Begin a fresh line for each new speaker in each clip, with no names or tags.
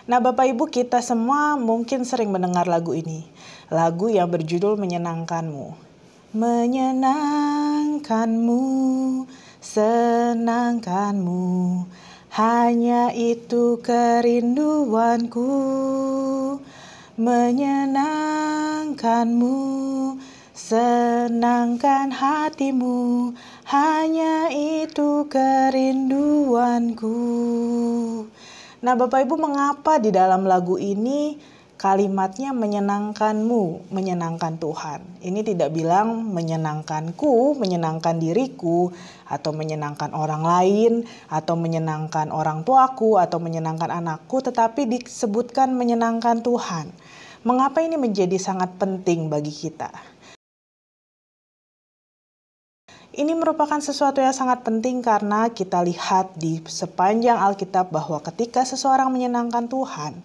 Nah, Bapak Ibu, kita semua mungkin sering mendengar lagu ini. Lagu yang berjudul Menyenangkanmu. Menyenangkanmu, senangkanmu, hanya itu kerinduanku. Menyenangkanmu, senangkan hatimu, hanya itu kerinduanku. Nah, Bapak Ibu, mengapa di dalam lagu ini kalimatnya menyenangkanmu, menyenangkan Tuhan? Ini tidak bilang menyenangkanku, menyenangkan diriku, atau menyenangkan orang lain, atau menyenangkan orang tuaku, atau menyenangkan anakku, tetapi disebutkan menyenangkan Tuhan. Mengapa ini menjadi sangat penting bagi kita? Ini merupakan sesuatu yang sangat penting karena kita lihat di sepanjang Alkitab bahwa ketika seseorang menyenangkan Tuhan,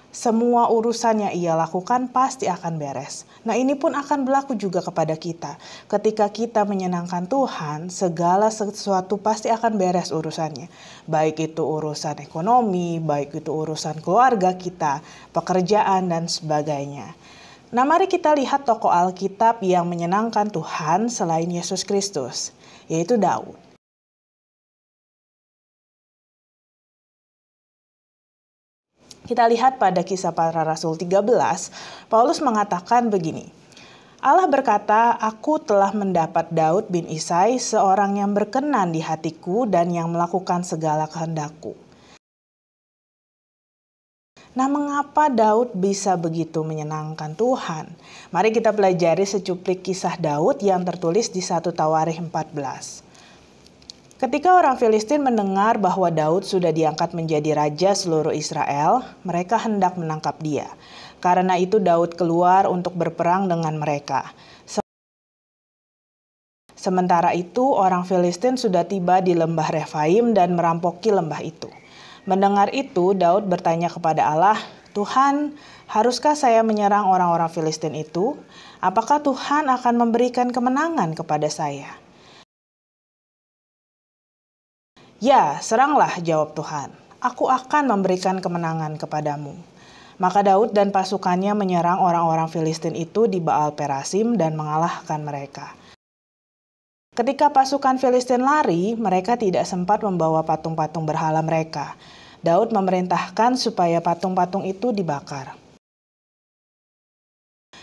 semua urusan yang ia lakukan pasti akan beres. Nah, ini pun akan berlaku juga kepada kita. Ketika kita menyenangkan Tuhan, segala sesuatu pasti akan beres urusannya. Baik itu urusan ekonomi, baik itu urusan keluarga kita, pekerjaan, dan sebagainya. Nah, mari kita lihat tokoh Alkitab yang menyenangkan Tuhan selain Yesus Kristus, yaitu Daud. Kita lihat pada Kisah Para Rasul 13, Paulus mengatakan begini, Allah berkata, aku telah mendapat Daud bin Isai, seorang yang berkenan di hatiku dan yang melakukan segala kehendakku. Nah, mengapa Daud bisa begitu menyenangkan Tuhan? Mari kita pelajari secuplik kisah Daud yang tertulis di 1 Tawarikh 14. Ketika orang Filistin mendengar bahwa Daud sudah diangkat menjadi raja seluruh Israel, mereka hendak menangkap dia. Karena itu Daud keluar untuk berperang dengan mereka. Sementara itu orang Filistin sudah tiba di lembah Refaim dan merampoki lembah itu. Mendengar itu, Daud bertanya kepada Allah, Tuhan, haruskah saya menyerang orang-orang Filistin itu? Apakah Tuhan akan memberikan kemenangan kepada saya? Ya, seranglah, jawab Tuhan. Aku akan memberikan kemenangan kepadamu. Maka Daud dan pasukannya menyerang orang-orang Filistin itu di Baal Perasim dan mengalahkan mereka. Ketika pasukan Filistin lari, mereka tidak sempat membawa patung-patung berhala mereka. Daud memerintahkan supaya patung-patung itu dibakar.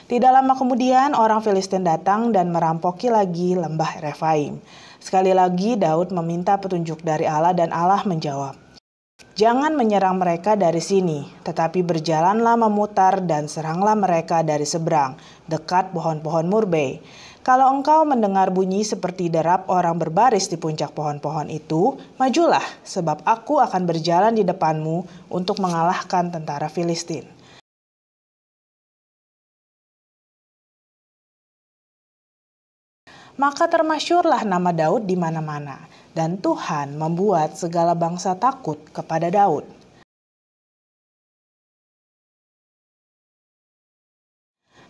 Tidak lama kemudian, orang Filistin datang dan merampoki lagi lembah Refaim. Sekali lagi Daud meminta petunjuk dari Allah dan Allah menjawab, jangan menyerang mereka dari sini, tetapi berjalanlah memutar dan seranglah mereka dari seberang, dekat pohon-pohon murbe. Kalau engkau mendengar bunyi seperti derap orang berbaris di puncak pohon-pohon itu, majulah, sebab aku akan berjalan di depanmu untuk mengalahkan tentara Filistin. Maka termasyurlah nama Daud di mana-mana, dan Tuhan membuat segala bangsa takut kepada Daud.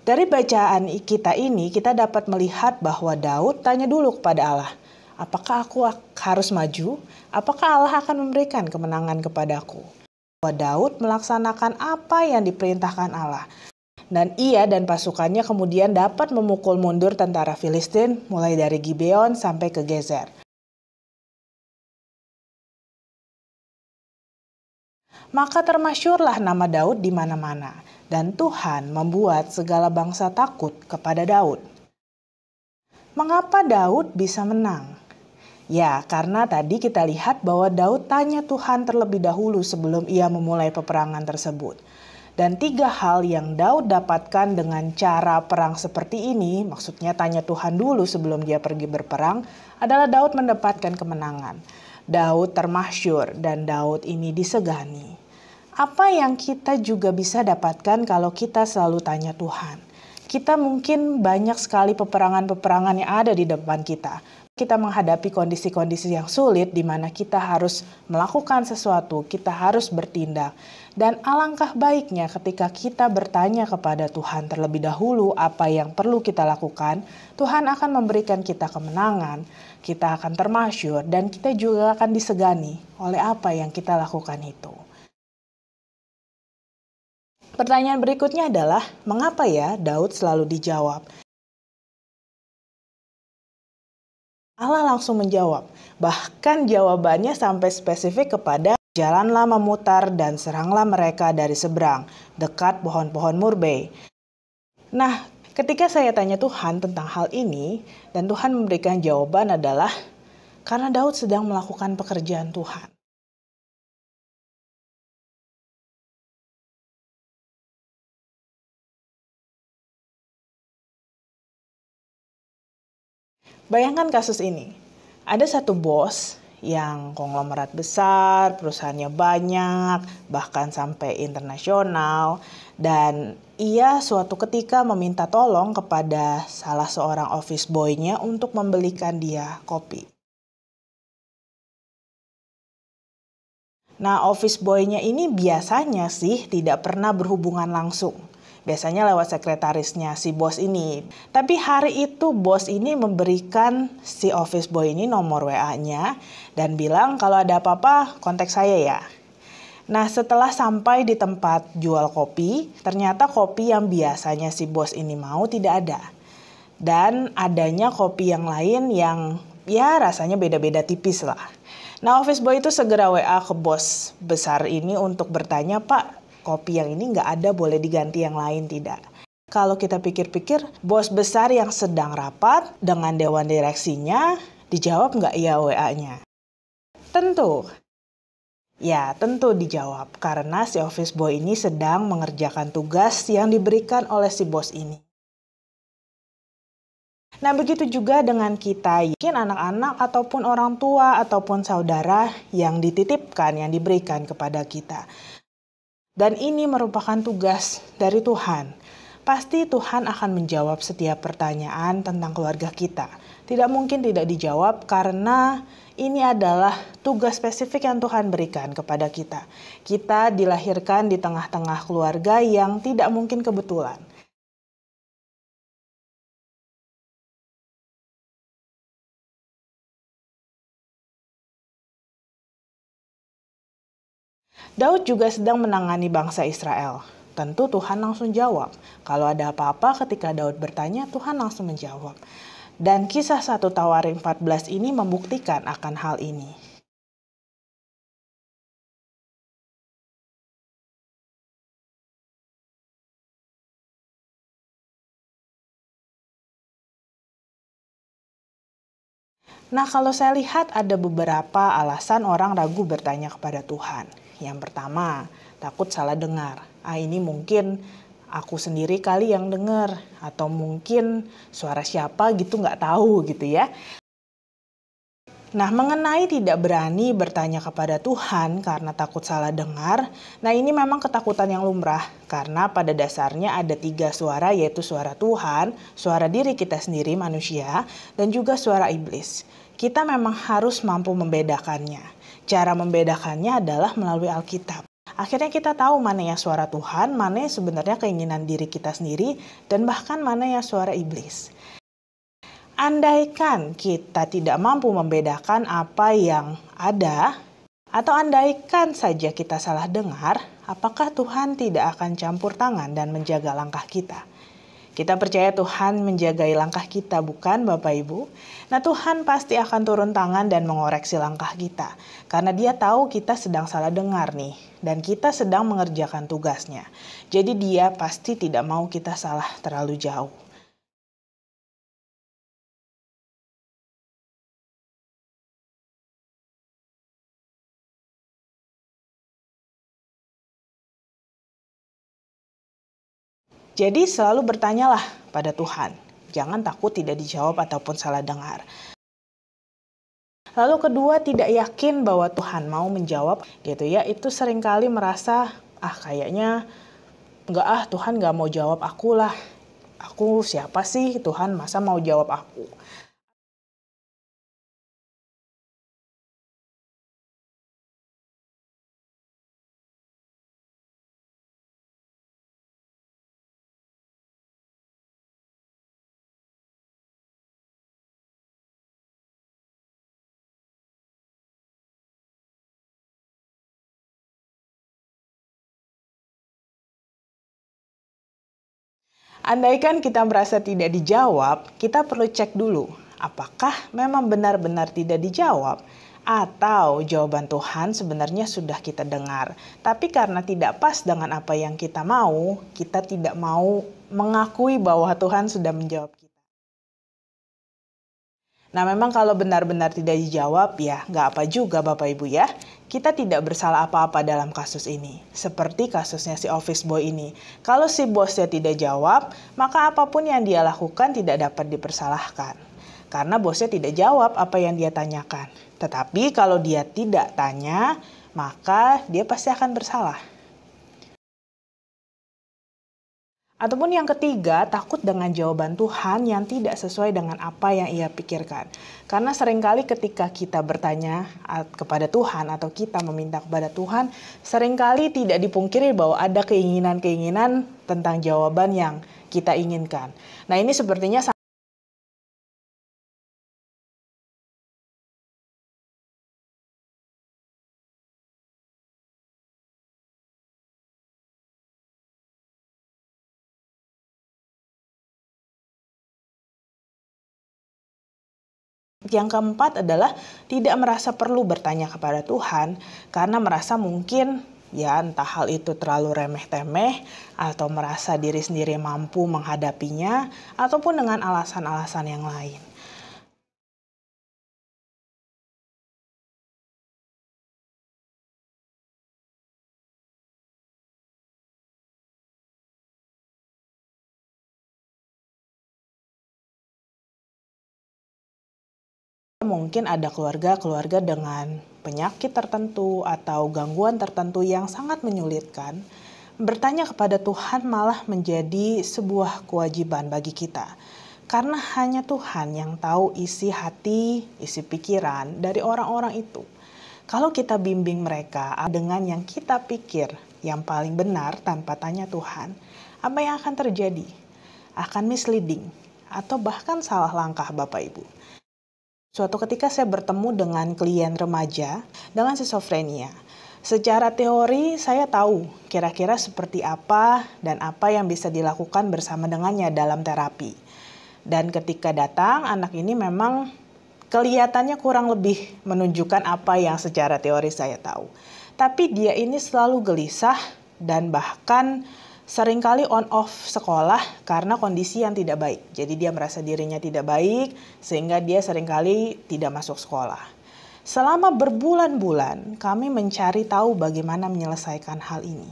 Dari bacaan kita ini, kita dapat melihat bahwa Daud tanya dulu kepada Allah, apakah aku harus maju? Apakah Allah akan memberikan kemenangan kepadaku? Bahwa Daud melaksanakan apa yang diperintahkan Allah. Dan ia dan pasukannya kemudian dapat memukul mundur tentara Filistin mulai dari Gibeon sampai ke Gezer. Maka termasyurlah nama Daud di mana-mana, dan Tuhan membuat segala bangsa takut kepada Daud. Mengapa Daud bisa menang? Ya, karena tadi kita lihat bahwa Daud tanya Tuhan terlebih dahulu sebelum ia memulai peperangan tersebut. Dan 3 hal yang Daud dapatkan dengan cara perang seperti ini, maksudnya tanya Tuhan dulu sebelum dia pergi berperang, adalah Daud mendapatkan kemenangan. Daud termasyur dan Daud ini disegani. Apa yang kita juga bisa dapatkan kalau kita selalu tanya Tuhan? Kita mungkin banyak sekali peperangan-peperangan yang ada di depan kita. Kita menghadapi kondisi-kondisi yang sulit di mana kita harus melakukan sesuatu, kita harus bertindak. Dan alangkah baiknya ketika kita bertanya kepada Tuhan terlebih dahulu apa yang perlu kita lakukan, Tuhan akan memberikan kita kemenangan, kita akan termasyur, dan kita juga akan disegani oleh apa yang kita lakukan itu. Pertanyaan berikutnya adalah, mengapa ya Daud selalu dijawab? Allah langsung menjawab, bahkan jawabannya sampai spesifik kepada jalanlah memutar dan seranglah mereka dari seberang, dekat pohon-pohon murbei. Nah, ketika saya tanya Tuhan tentang hal ini, dan Tuhan memberikan jawaban adalah, karena Daud sedang melakukan pekerjaan Tuhan. Bayangkan kasus ini. Ada satu bos yang konglomerat besar, perusahaannya banyak, bahkan sampai internasional, dan ia suatu ketika meminta tolong kepada salah seorang office boy-nya untuk membelikan dia kopi. Nah, office boy-nya ini biasanya sih tidak pernah berhubungan langsung. Biasanya lewat sekretarisnya si bos ini. Tapi hari itu bos ini memberikan si office boy ini nomor WA-nya dan bilang kalau ada apa-apa kontak saya ya. Nah, setelah sampai di tempat jual kopi, ternyata kopi yang biasanya si bos ini mau tidak ada. Dan adanya kopi yang lain yang ya rasanya beda-beda tipis lah. Nah, office boy itu segera WA ke bos besar ini untuk bertanya, Pak, kopi yang ini nggak ada, boleh diganti yang lain tidak? Kalau kita pikir-pikir, bos besar yang sedang rapat dengan dewan direksinya, dijawab nggak ya WA-nya? Tentu. Ya, tentu dijawab karena si office boy ini sedang mengerjakan tugas yang diberikan oleh si bos ini. Nah, begitu juga dengan kita, mungkin anak-anak ataupun orang tua ataupun saudara yang dititipkan, yang diberikan kepada kita. Dan ini merupakan tugas dari Tuhan. Pasti Tuhan akan menjawab setiap pertanyaan tentang keluarga kita. Tidak mungkin tidak dijawab karena ini adalah tugas spesifik yang Tuhan berikan kepada kita. Kita dilahirkan di tengah-tengah keluarga yang tidak mungkin kebetulan. Daud juga sedang menangani bangsa Israel. Tentu Tuhan langsung jawab. Kalau ada apa-apa ketika Daud bertanya, Tuhan langsung menjawab. Dan kisah 1 Tawarin 14 ini membuktikan akan hal ini. Nah, kalau saya lihat ada beberapa alasan orang ragu bertanya kepada Tuhan. Yang pertama, takut salah dengar. Ini mungkin aku sendiri kali yang dengar. Atau mungkin suara siapa gitu nggak tahu gitu ya. Nah, mengenai tidak berani bertanya kepada Tuhan karena takut salah dengar, nah ini memang ketakutan yang lumrah. Karena pada dasarnya ada 3 suara, yaitu suara Tuhan, suara diri kita sendiri manusia, dan juga suara iblis. Kita memang harus mampu membedakannya. Cara membedakannya adalah melalui Alkitab. Akhirnya kita tahu mana yang suara Tuhan, mana yang sebenarnya keinginan diri kita sendiri, dan bahkan mana yang suara iblis. Andaikan kita tidak mampu membedakan apa yang ada, atau andaikan saja kita salah dengar, apakah Tuhan tidak akan campur tangan dan menjaga langkah kita? Kita percaya Tuhan menjagai langkah kita, bukan Bapak Ibu? Nah, Tuhan pasti akan turun tangan dan mengoreksi langkah kita. Karena dia tahu kita sedang salah dengar nih, dan kita sedang mengerjakan tugasnya. Jadi dia pasti tidak mau kita salah terlalu jauh. Jadi selalu bertanyalah pada Tuhan. Jangan takut tidak dijawab ataupun salah dengar. Lalu kedua, tidak yakin bahwa Tuhan mau menjawab gitu ya. Itu seringkali merasa, kayaknya enggak Tuhan enggak mau jawab aku lah. Aku siapa sih Tuhan masa mau jawab aku? Andaikan kita merasa tidak dijawab, kita perlu cek dulu, apakah memang benar-benar tidak dijawab atau jawaban Tuhan sebenarnya sudah kita dengar. Tapi karena tidak pas dengan apa yang kita mau, kita tidak mau mengakui bahwa Tuhan sudah menjawab kita. Nah, memang kalau benar-benar tidak dijawab, ya nggak apa juga Bapak Ibu ya. Kita tidak bersalah apa-apa dalam kasus ini. Seperti kasusnya si office boy ini. Kalau si bosnya tidak jawab, maka apapun yang dia lakukan tidak dapat dipersalahkan. Karena bosnya tidak jawab apa yang dia tanyakan. Tetapi kalau dia tidak tanya, maka dia pasti akan bersalah. Ataupun yang ketiga, takut dengan jawaban Tuhan yang tidak sesuai dengan apa yang ia pikirkan. Karena seringkali ketika kita bertanya kepada Tuhan atau kita meminta kepada Tuhan, seringkali tidak dipungkiri bahwa ada keinginan-keinginan tentang jawaban yang kita inginkan. Nah, ini sepertinya yang keempat adalah tidak merasa perlu bertanya kepada Tuhan karena merasa mungkin ya entah hal itu terlalu remeh-temeh atau merasa diri sendiri mampu menghadapinya ataupun dengan alasan-alasan yang lain. Mungkin ada keluarga-keluarga dengan penyakit tertentu atau gangguan tertentu yang sangat menyulitkan. Bertanya kepada Tuhan malah menjadi sebuah kewajiban bagi kita. Karena hanya Tuhan yang tahu isi hati, isi pikiran dari orang-orang itu. Kalau kita bimbing mereka dengan yang kita pikir yang paling benar tanpa tanya Tuhan, apa yang akan terjadi? Akan misleading atau bahkan salah langkah Bapak Ibu. Suatu ketika saya bertemu dengan klien remaja dengan skizofrenia. Secara teori saya tahu kira-kira seperti apa dan apa yang bisa dilakukan bersama dengannya dalam terapi. Dan ketika datang, anak ini memang kelihatannya kurang lebih menunjukkan apa yang secara teori saya tahu. Tapi dia ini selalu gelisah dan bahkan seringkali on off sekolah karena kondisi yang tidak baik. Jadi dia merasa dirinya tidak baik sehingga dia seringkali tidak masuk sekolah. Selama berbulan-bulan kami mencari tahu bagaimana menyelesaikan hal ini.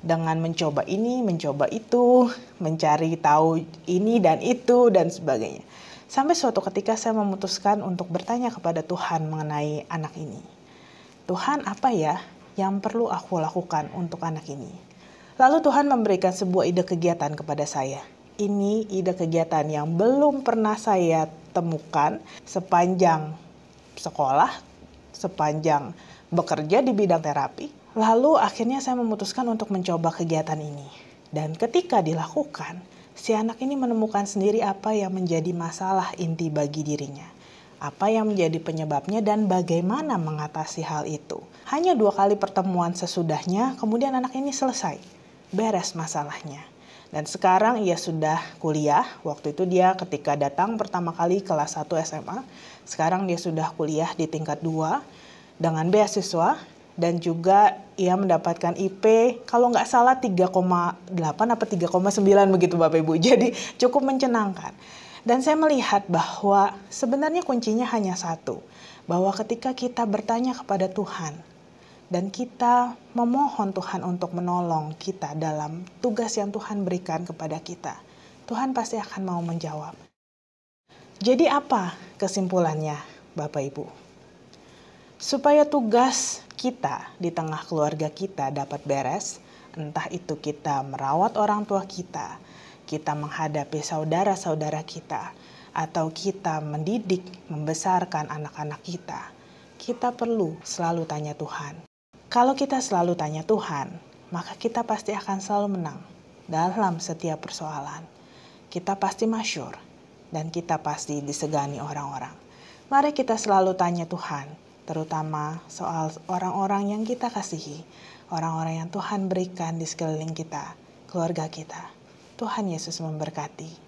Dengan mencoba ini, mencoba itu, mencari tahu ini dan itu dan sebagainya. Sampai suatu ketika saya memutuskan untuk bertanya kepada Tuhan mengenai anak ini. Tuhan, apa ya yang perlu aku lakukan untuk anak ini? Lalu Tuhan memberikan sebuah ide kegiatan kepada saya. Ini ide kegiatan yang belum pernah saya temukan sepanjang sekolah, sepanjang bekerja di bidang terapi. Lalu akhirnya saya memutuskan untuk mencoba kegiatan ini. Dan ketika dilakukan, si anak ini menemukan sendiri apa yang menjadi masalah inti bagi dirinya. Apa yang menjadi penyebabnya dan bagaimana mengatasi hal itu. Hanya 2 kali pertemuan sesudahnya, kemudian anak ini selesai. Beres masalahnya. Dan sekarang ia sudah kuliah. Waktu itu dia ketika datang pertama kali kelas 1 SMA. Sekarang dia sudah kuliah di tingkat 2 dengan beasiswa. Dan juga ia mendapatkan IP kalau nggak salah 3,8 atau 3,9 begitu Bapak Ibu. Jadi cukup menyenangkan. Dan saya melihat bahwa sebenarnya kuncinya hanya satu. Bahwa ketika kita bertanya kepada Tuhan, dan kita memohon Tuhan untuk menolong kita dalam tugas yang Tuhan berikan kepada kita, Tuhan pasti akan mau menjawab. Jadi apa kesimpulannya Bapak Ibu? Supaya tugas kita di tengah keluarga kita dapat beres, entah itu kita merawat orang tua kita menghadapi saudara-saudara kita, atau kita mendidik, membesarkan anak-anak kita perlu selalu tanya Tuhan. Kalau kita selalu tanya Tuhan, maka kita pasti akan selalu menang dalam setiap persoalan. Kita pasti masyhur dan kita pasti disegani orang-orang. Mari kita selalu tanya Tuhan, terutama soal orang-orang yang kita kasihi, orang-orang yang Tuhan berikan di sekeliling kita, keluarga kita. Tuhan Yesus memberkati.